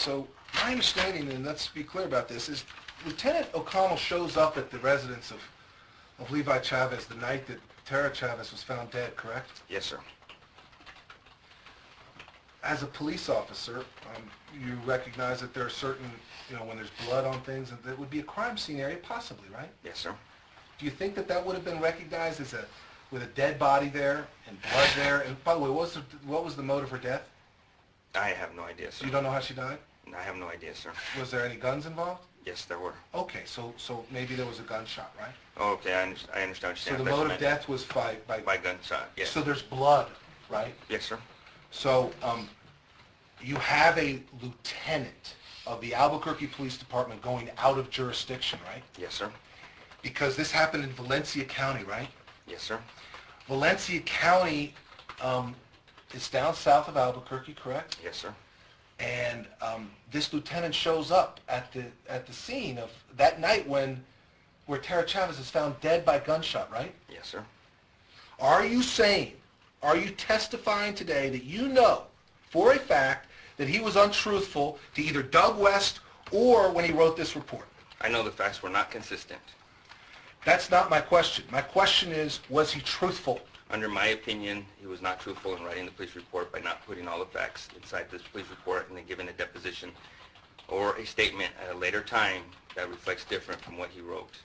so my understanding, and let's be clear about this, is Lieutenant O'Connell shows up at the residence of Levi Chavez the night that Tara Chavez was found dead, correct? Yes, sir. As a police officer, you recognize that there are certain, when there's blood on things, that would be a crime scene area, possibly, right? Yes, sir. Do you think that would have been recognized as with a dead body there and blood there? And by the way, what was the motive for death? I have no idea, sir. You don't know how she died? I have no idea, sir. Was there any guns involved? Yes, there were. Okay, so maybe there was a gunshot, right? Oh, okay, I understand what you're saying. So the motive of death was by gunshot, yes. So there's blood, right? Yes, sir. So you have a lieutenant of the Albuquerque Police Department going out of jurisdiction, right? Yes, sir. Because this happened in Valencia County, right? Yes, sir. Valencia County is down south of Albuquerque, correct? Yes, sir. And this lieutenant shows up at the scene of that night where Tara Chavez is found dead by gunshot, right? Yes, sir. Are you testifying today that you know for a fact that he was untruthful to either Doug West or when he wrote this report? I know the facts were not consistent. That's not my question. My question is, was he truthful? Under my opinion, he was not truthful in writing the police report by not putting all the facts inside this police report and then giving a deposition or a statement at a later time that reflects different from what he wrote.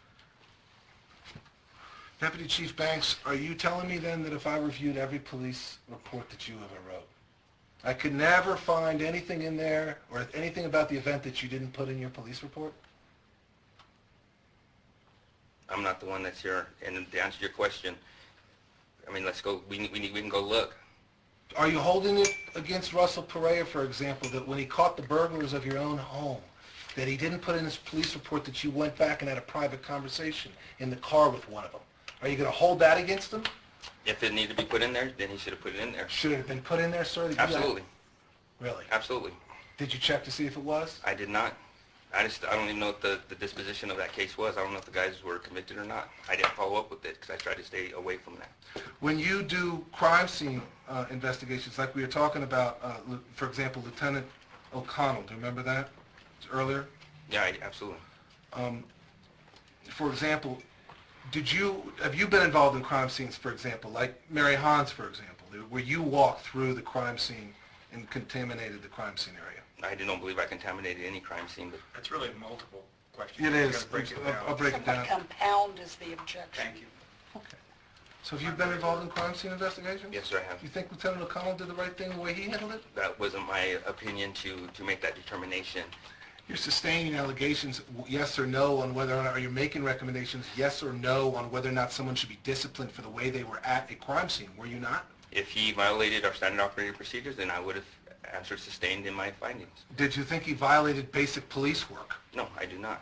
Deputy Chief Banks, are you telling me then that if I reviewed every police report that you ever wrote, I could never find anything in there or anything about the event that you didn't put in your police report? I'm not the one that's here, and to answer your question, I mean, let's go. We can go look. Are you holding it against Russell Pereira, for example, that when he caught the burglars of your own home, that he didn't put in his police report that you went back and had a private conversation in the car with one of them? Are you going to hold that against him? If it needed to be put in there, then he should have put it in there. Should it have been put in there, sir? Absolutely. Really? Absolutely. Did you check to see if it was? I did not. I don't even know what the disposition of that case was. I don't know if the guys were convicted or not. I didn't follow up with it because I tried to stay away from that. When you do crime scene investigations, like we were talking about, for example, Lieutenant O'Connell, do you remember that earlier? Yeah, absolutely. For example, have you been involved in crime scenes, for example, like Mary Hans, for example, where you walked through the crime scene and contaminated the crime scene area? I don't believe I contaminated any crime scene, but That's really multiple questions. It is. Break it down. I'll break it down. Compound is the objection. Thank you. Okay. So have you been involved in crime scene investigations? yes, sir, I have. You think Lieutenant O'Connell did the right thing the way he handled it? That wasn't my opinion to make that determination. You're sustaining allegations, yes or no, on whether or not, are you making recommendations, yes or no, on whether or not someone should be disciplined for the way they were at a crime scene, were you not? If he violated our standard operating procedures, then I would have answered sustained in my findings. Did you think he violated basic police work? No, I do not.